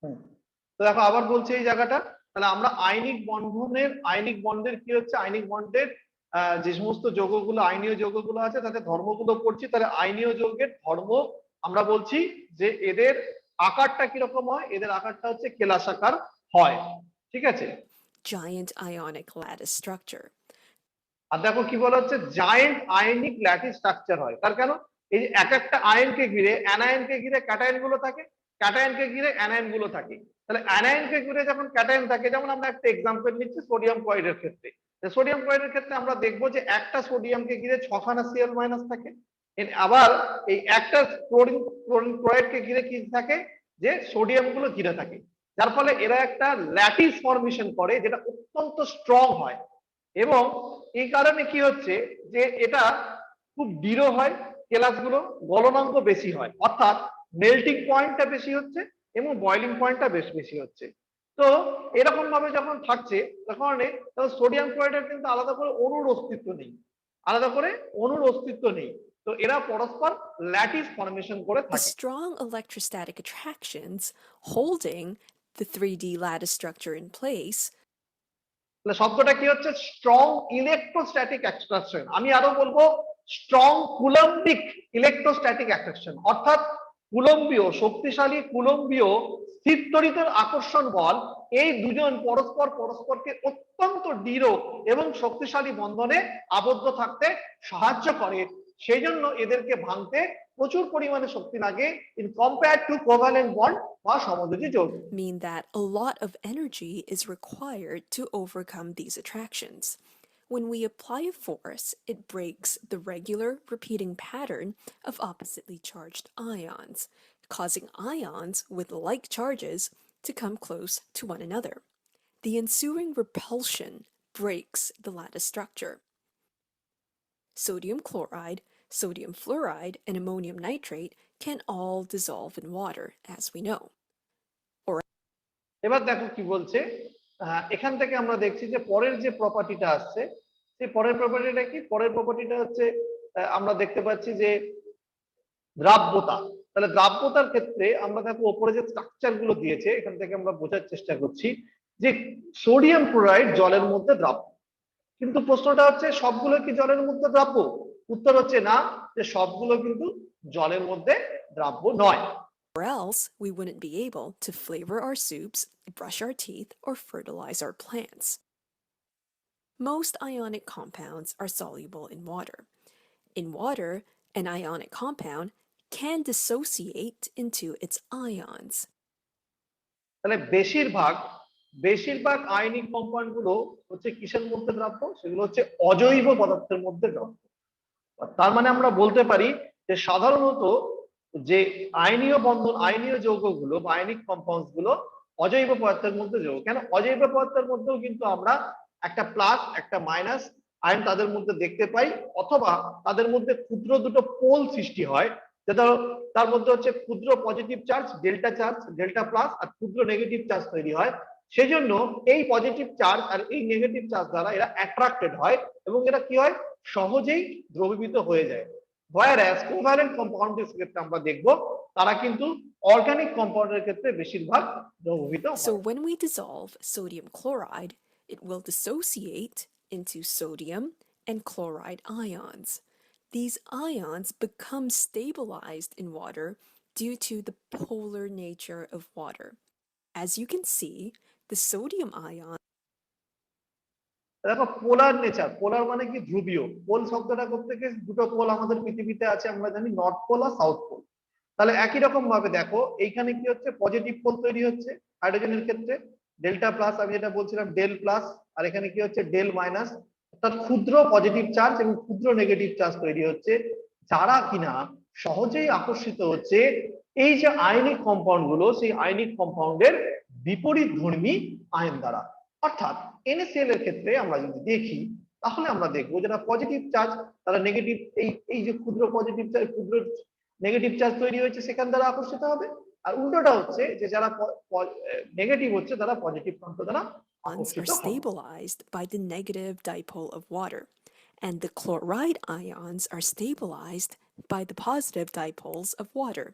হুম। তো দেখো আবার বলছি এই জায়গাটা, তাহলে আমরা আয়নিক বন্ডের কি হচ্ছে, আয়নিক বন্ডের যে সমস্ত যৌগগুলো আয়নীয় যৌগগুলো আছে তাদের ধর্মগুলো পড়ছি, তাহলে আয়নীয় যৌগের ধর্ম আমরা বলছি যে এদের আকারটা কিরকম হয়, এদের আকারটা হচ্ছে কেলাসাকার হয়, ঠিক আছে। Giant ionic lattice structure. আর দেখো কি বলা হচ্ছে, জায়েন্ট আয়নিক ল্যাটিস স্ট্রাকচার হয়, তার কেন, এই যে এক একটা আয়নকে ঘিরে, অ্যানায়নকে ঘিরে ক্যাটায়ন গুলো থাকে, ক্যাটায়নকে ঘিরে অ্যানায়ন গুলো থাকে, তাহলে অ্যানায়নকে ঘিরে যখন ক্যাটায়ন থাকে, যেমন আমরা একটা এক্সাম্পল নিচ্ছি সোডিয়াম ক্লোরাইডের ক্ষেত্রে, সোডিয়াম ক্লোরাইডের ক্ষেত্রে আমরা দেখবো যে একটা সোডিয়ামকে ঘিরে ছখানা সিএল মাইনাস থাকে, আবার এই একটা ক্লোরিন ক্লোরিন ক্লোরাইডকে ঘিরে কি থাকে, যে সোডিয়াম গুলো ঘিরে থাকে, যার ফলে এরা একটা ল্যাটিস ফর্মেশন করে যেটা অত্যন্ত স্ট্রং হয়, এবং এই কারণে কি হচ্ছে যে এটা খুব দৃঢ় হয়, কেলাসগুলো গলনাঙ্ক বেশি হয়, অর্থাৎ মেল্টিং পয়েন্টটা বেশি হচ্ছে এবং বয়লিং পয়েন্টটা বেশ বেশি হচ্ছে। তো এরকম ভাবে যখন থাকছে তখন সোডিয়াম ক্লোরাইডের কিন্তু আলাদা করে অণুর অস্তিত্ব নেই, আলাদা করে অণুর অস্তিত্ব নেই, তো এরা পরস্পর ল্যাটিস ফর্মেশন করে The থাকে। strong electrostatic attractions holding the 3D lattice structure in place শব্দটা কি হচ্ছে, স্ট্রং ইলেকট্রোস্ট্যাটিক অ্যাট্রাকশন, আমি আরো বলবো স্ট্রং কুলম্বিক ইলেকট্রোস্ট্যাটিক অ্যাট্রাকশন, অর্থাৎ কুলম্বীয় শক্তিশালী কুলম্বীয় স্থিরতরিত আকর্ষণ বল, এই দুজন পরস্পরকে অত্যন্ত দৃঢ় এবং শক্তিশালী বন্ধনে আবদ্ধ থাকতে সাহায্য করে, সেই জন্য এদেরকে ভাঙতে প্রচুর পরিমাণে শক্তি লাগে in compare to covalent bond বা সমযোজী যৌগ। mean that a lot of energy is required to overcome these attractions. When we apply a force, it breaks the regular repeating pattern of oppositely charged ions, causing ions with like charges to come close to one another. The ensuing repulsion breaks the lattice structure. Sodium chloride, sodium fluoride, and ammonium nitrate can all dissolve in water, as we know. এবার দেখো কি বলছে, এখান থেকে আমরা দেখছি যে পরের যে প্রপার্টিটা আসছে, সেই পরের প্রপার্টিটা কি, পরের প্রপার্টিটা হচ্ছে আমরা দেখতে পাচ্ছি যে দ্রাব্যতা, তাহলে দ্রাব্যতার ক্ষেত্রে আমরা দেখো ওপরে যে স্ট্রাকচার গুলো দিয়েছে এখান থেকে আমরা বোঝার চেষ্টা করছি যে সোডিয়াম ক্লোরাইড জলের মধ্যে দ্রাব্য, কিন্তু প্রশ্নটা হচ্ছে সবগুলো কি জলের মধ্যে দ্রাব্য, উত্তর হচ্ছে না, যে সবগুলো কিন্তু জলের মধ্যে দ্রাব্য নয়। Or else we wouldn't be able to flavor our soups, brush our teeth, or fertilize our plants. Most ionic compounds are soluble in water. In water, an ionic compound can dissociate into its ions. তাহলে বেশিরভাগ বেশিরভাগ ionic compound গুলো হচ্ছে কিসের মধ্যে দ্রাব্য, সেগুলো হচ্ছে অজৈব পদার্থের মধ্যে দ্রাব্য, তার মানে আমরা বলতে পারি যে সাধারণত যে আয়নীয় বন্ধন আয়নীয় যৌগগুলো বা আয়নিক কম্পাউন্ডস গুলো অজৈব পদার্থের মধ্যে যৌগ, কেন অজৈব পদার্থের মধ্যেও কিন্তু আমরা একটা প্লাস একটা মাইনাস আয়ন তাদের মধ্যে দেখতে পাই, অথবা তাদের মধ্যে ক্ষুদ্র দুটো পোল সৃষ্টি হয়, যেটা তার মধ্যে হচ্ছে ক্ষুদ্র পজিটিভ চার্জ ডেল্টা প্লাস আর ক্ষুদ্র নেগেটিভ চার্জ তৈরি হয়, সেজন্য এই পজিটিভ চার্জ আর এই নেগেটিভ চার্জ দ্বারা এরা অ্যাট্রাক্টেড হয় এবং এরা কি হয় সহজেই দ্রবীভূত হয়ে যায়। whereas কোভ্যালেন্ট কম্পাউন্ডের ক্ষেত্রে আমরা দেখব তারা কিন্তু অর্গানিক কম্পাউন্ডের ক্ষেত্রে বেশিরভাগ দ্রবীভূত So হয়। when we dissolve sodium chloride, it will dissociate into sodium and chloride ions. These ions become stabilized in water due to the polar nature of water. As you can see, the sodium ion দেখো পোলার nature, পোলার মানে কি ধ্রুবীয়, pole শব্দটা করতে গিয়ে দুটো pole আমাদের পৃথিবীতে আছে আমরা জানি, নর্থ পোল আর সাউথ পোল, তাহলে একই রকম ভাবে দেখো এইখানে কি হচ্ছে পজিটিভ পোল তৈরি হচ্ছে হাইড্রোজেনের ক্ষেত্রে, ডেল্টা প্লাস আমি যেটা বলছিলাম ডেল প্লাস, আর এখানে কি হচ্ছে ডেল মাইনাস, অর্থাৎ ক্ষুদ্র পজিটিভ চার্জ এবং ক্ষুদ্র নেগেটিভ চার্জ তৈরি হচ্ছে, যারা কিনা সহজেই আকর্ষিত হচ্ছে এই যে আয়নিক কম্পাউন্ড গুলো সেই আয়নিক কম্পাউন্ডের বিপরীত ধর্মী আয়ন দ্বারা, অর্থাৎ NaCl এর ক্ষেত্রে আমরা যদি দেখি তাহলে আমরা দেখবো যারা পজিটিভ চার্জ তারা নেগেটিভ এই যে ক্ষুদ্র পজিটিভ চার্জ ক্ষুদ্র নেগেটিভ চার্জ তৈরি হয়েছে সেখান দ্বারা আকর্ষিত হবে, আর উল্টোটা হচ্ছে যে যারা নেগেটিভ হচ্ছে তারা পজিটিভ প্রান্ত দ্বারা are আকর্ষিত হবে। stabilized by the negative dipole of water, and the chloride ions are stabilized by the positive dipoles of water.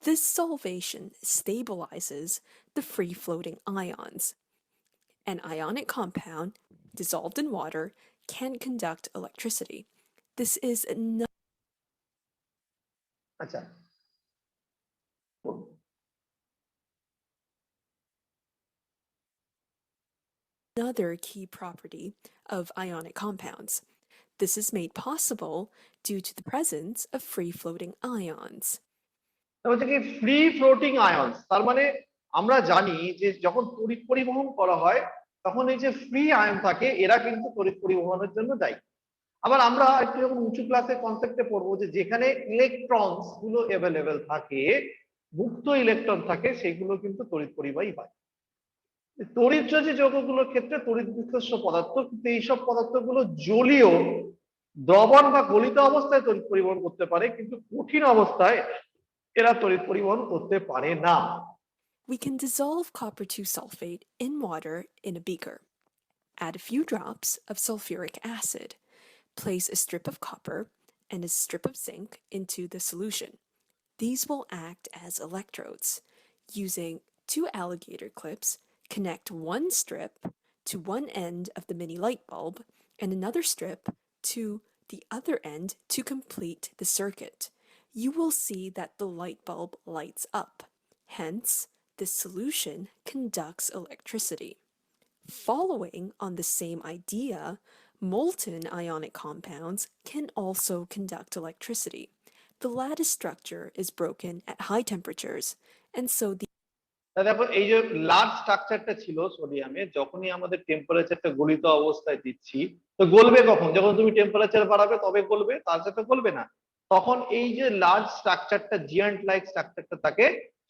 This solvation stabilizes the free-floating ions. An ionic compound dissolved in water can conduct electricity. This is আচ্ছা, another key property of ionic compounds. This is made possible due to the presence of free-floating ions. হচ্ছে কি free floating ions, তার মানে আমরা জানি যে যখন তড়িৎ পরিবহন করা হয় তখন এই যে ফ্রি আয়ন থাকে এরা কিন্তু তড়িৎ পরিবহনের জন্য দায়ী। আবার আমরা একটু যখন উঁচু ক্লাসের কনসেপ্টে পড়বো যে যেখানে ইলেকট্রনস গুলো অ্যাভেলেবেল থাকে, মুক্ত ইলেকট্রন থাকে, সেগুলো কিন্তু তড়িৎ পরিবাহী হয়। তড়িৎ যৌগগুলোর ক্ষেত্রে তড়িৎ বিকর্ষ পদার্থ, কিন্তু এইসব পদার্থগুলো জলীয়, দ্রবণ বা গলিত অবস্থায় তড়িৎ পরিবহন করতে পারে, কিন্তু কঠিন অবস্থায় এরা তড়িৎ পরিবহন করতে পারে না। We can dissolve copper 2 sulfate in water in a beaker. Add a few drops of sulfuric acid. Place a strip of copper and a strip of zinc into the solution. These will act as electrodes. Using 2 alligator clips, connect one strip to one end of the mini light bulb and another strip to the other end to complete the circuit. You will see that the light bulb lights up. Hence, this solution conducts electricity. Following on the same idea, molten ionic compounds can also conduct electricity. The lattice structure is broken at high temperatures, and so the দেখো এই যে large স্ট্রাকচারটা ছিল সোডিয়ামে, যখনই আমাদের টেম্পারেচারটা গলিত অবস্থায় দিচ্ছি, তো গলবে কখন? যখন তুমি টেম্পারেচার বাড়াবে তবে গলবে, তার সাথে গলবে না। তখন এই যে লার্জ স্ট্রাকচারটা, জিয়ান্ট লাইক স্ট্রাকচারটা থাকে,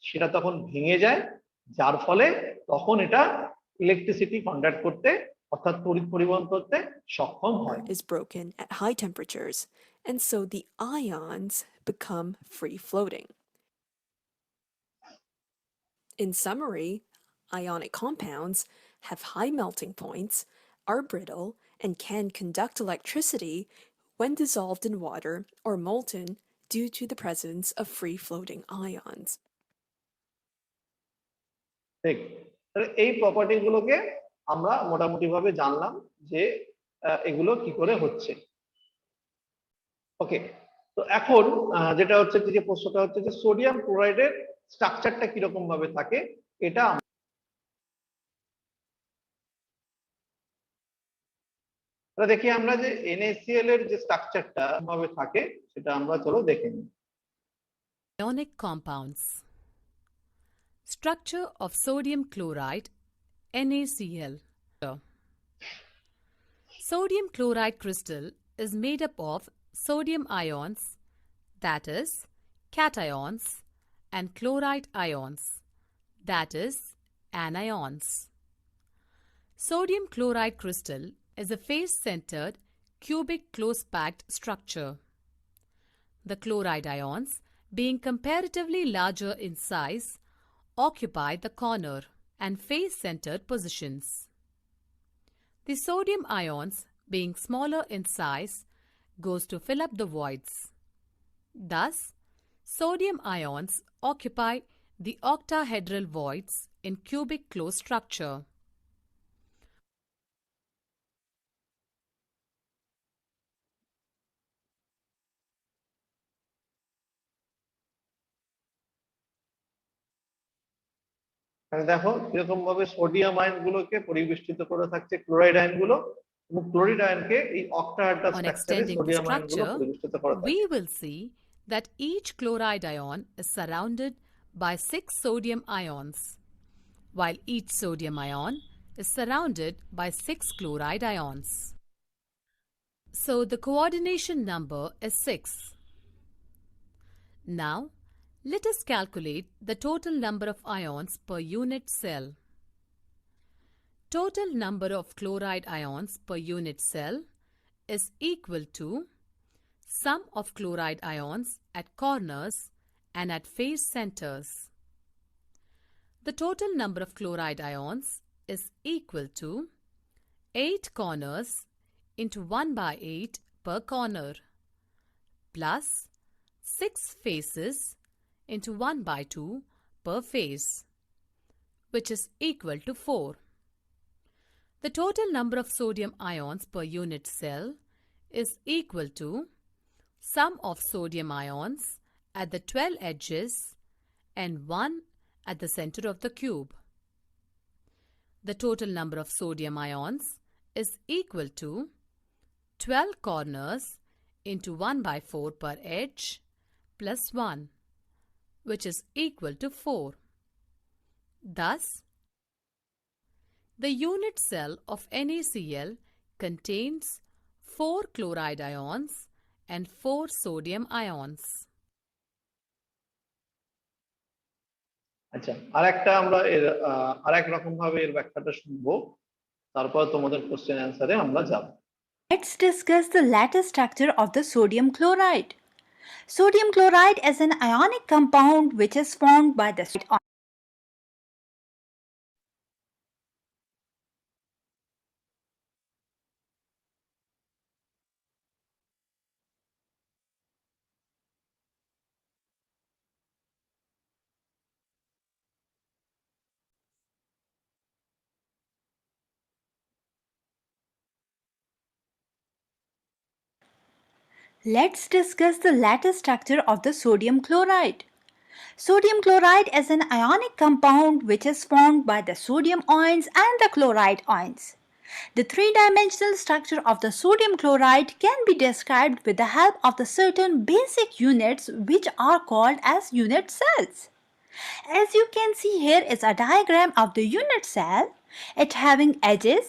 সেটা তখন ভেঙে যায়, যার ফলে তখন এটা ইলেকট্রিসিটি কন্ডাক্ট করতে, অর্থাৎ তড়িৎ পরিবহন করতে সক্ষম হয়। is broken at high temperatures, and so the ions become free floating. In summary, ionic compounds have high melting points, are brittle, and can conduct electricity when dissolved in water or molten due to the presence of free-floating ions. ঠিক, তাহলে এই property গুলোকে আমরা মোটামুটি ভাবে জানলাম যে এগুলো কি করে হচ্ছে। ওকে, তো এখন যেটা হচ্ছে যে প্রশ্নটা হচ্ছে যে সোডিয়াম ক্লোরাইডের স্ট্রাকচারটা কিরকম ভাবে থাকে, এটা দেখি আমরা যে NaCl এর যে স্ট্রাকচারটা ভাবে থাকে সেটা আমরা চলো দেখে নিই। Ionic compounds. Structure of sodium chloride, NaCl. Sodium chloride crystal is made up of sodium ions, that is, cations, and chloride ions, that is, anions. Sodium chloride crystal is a face-centered, cubic close-packed structure. The chloride ions, being comparatively larger in size, occupy the corner and face-centered positions. The sodium ions, being smaller in size, goes to fill up the voids. Thus, sodium ions occupy the octahedral voids in cubic close structure. দেখো কিরকম ভাবে sodium ion গুলোকে পরিবেষ্টিত করে থাকছে chloride ion গুলো, এবং ক্লোরিড আয়নকে এই octahedral On স্ট্রাকচারে extending the sodium ion গুলো structure, পরিবেষ্টিত করে থাকে। we will see that each chloride ion is surrounded by 6 sodium ions, while each sodium ion is surrounded by 6 chloride ions. So the coordination number is 6. Now, let us calculate the total number of ions per unit cell. Total number of chloride ions per unit cell is equal to sum of chloride ions at corners and at face centers. The total number of chloride ions is equal to 8 corners into 1/8 per corner plus 6 faces into 1/2 per phase, which is equal to 4. The total number of sodium ions per unit cell is equal to sum of sodium ions at the 12 edges and 1 at the center of the cube. The total number of sodium ions is equal to 12 corners into 1/4 per edge plus 1, which is equal to 4. Thus, the unit cell of NaCl contains 4 chloride ions and 4 sodium ions. আচ্ছা, আরেকটা আমরা এর আরেক রকম ভাবে এর ব্যাখ্যাটা শুনবো, তারপর তোমাদের কোশ্চেন অ্যানসারে আমরা যাব। Let's discuss the lattice structure of the sodium chloride. Sodium chloride is an ionic compound which is formed by the Let's discuss the lattice structure of the sodium chloride. Sodium chloride is an ionic compound which is formed by the sodium ions and the chloride ions. The three-dimensional structure of the sodium chloride can be described with the help of the certain basic units which are called as unit cells. As you can see, here is a diagram of the unit cell, it having edges,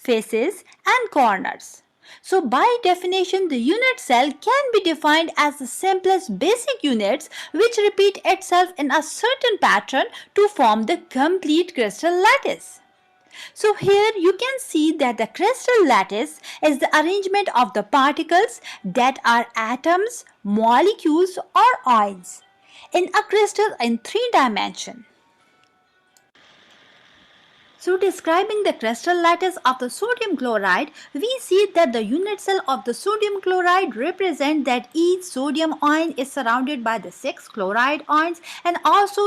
faces and corners. So by definition, the unit cell can be defined as the simplest basic units which repeat itself in a certain pattern to form the complete crystal lattice. So here you can see that the crystal lattice is the arrangement of the particles that are atoms, molecules or ions in a crystal in 3 dimensions. So describing the crystal lattice of the sodium chloride, we see that the unit cell of the sodium chloride represents that each sodium ion is surrounded by the 6 chloride ions, and also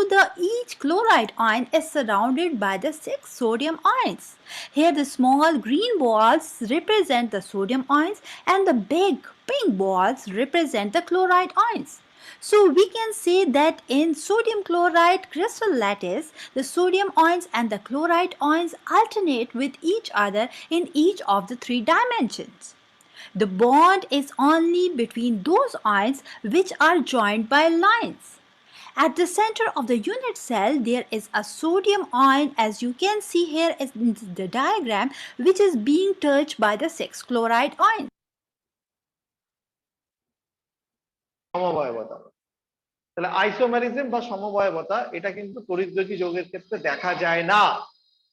each chloride ion is surrounded by the 6 sodium ions. Here the small green balls represent the sodium ions and the big pink balls represent the chloride ions. So we can say that in sodium chloride crystal lattice, the sodium ions and the chloride ions alternate with each other in each of the 3 dimensions. The bond is only between those ions which are joined by lines. At the center of the unit cell, there is a sodium ion, as you can see here in the diagram, which is being touched by the 6 chloride ions. সমবায়বতা, তাহলে isomerism বা সমবায়বতা এটা কিন্তু তড়িৎদ্বৈতী যৌগের ক্ষেত্রে দেখা যায় না,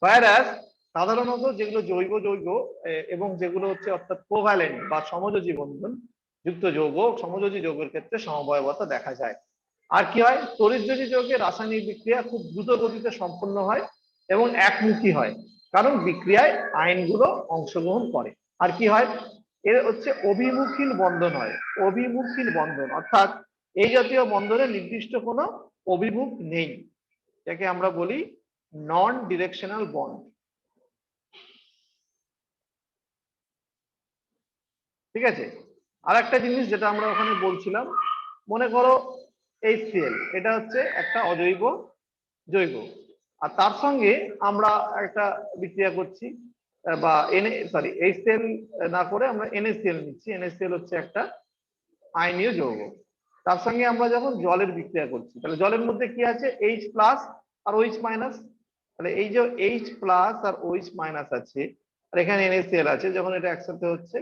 whereas সাধারণত যেগুলো জৈব যৌগ এবং যেগুলো হচ্ছে অর্থাৎ কোভ্যালেন্ট বা সমযোজী বন্ধন যুক্ত যৌগ, সমযোজী যৌগের ক্ষেত্রে সমবায়বতা দেখা যায়। আর কি হয়, তড়িৎদ্বৈতী যৌগের রাসায়নিক বিক্রিয়া খুব দ্রুত গতিতে সম্পন্ন হয় এবং একমুখী হয়, কারণ বিক্রিয়ায় আয়নগুলো অংশগ্রহণ করে। আর কি হয়, এর হচ্ছে অভিমুখীন বন্ধন হয়, অভিমুখীন বন্ধন, অর্থাৎ এই জাতীয় বন্ধনের নির্দিষ্ট কোনো অভিমুখ নেই, যাকে আমরা বলি নন ডিরেকশনাল বন্ড। ঠিক আছে, আর একটা জিনিস যেটা আমরা ওখানে বলছিলাম, মনে করো HCl, এটা হচ্ছে একটা অজৈব যৌগ, আর তার সঙ্গে আমরা একটা বিক্রিয়া করছি বা HCl না করে আমরা NaCl নিচ্ছি। NaCl হচ্ছে একটা আয়নীয় যৌগ, তার সঙ্গে আমরা যখন জলের বিক্রিয়া করছি, তাহলে জলের মধ্যে কি আছে, H প্লাস আর OH মাইনাস। তাহলে এই যে H প্লাস আর OH মাইনাস আছে আর এখানে NaCl আছে, যখন এটা একসাথে হচ্ছে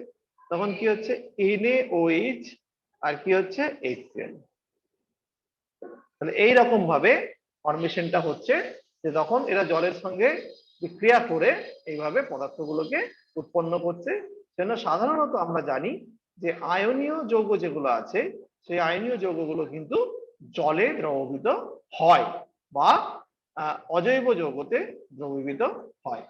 তখন কি হচ্ছে, NaOH আর কি হচ্ছে HCl। তাহলে এইরকম ভাবে ফরমেশনটা হচ্ছে, যে তখন এরা জলের সঙ্গে বিক্রিয়া করে এইভাবে পদার্থগুলোকে উৎপন্ন করছে। সেজন্য সাধারণত আমরা জানি যে আয়নীয় যৌগ যেগুলো আছে, সেই আয়নীয় যৌগগুলো কিন্তু জলে দ্রবীভূত হয় বা অজৈব যৌগতে দ্রবীভূত হয়।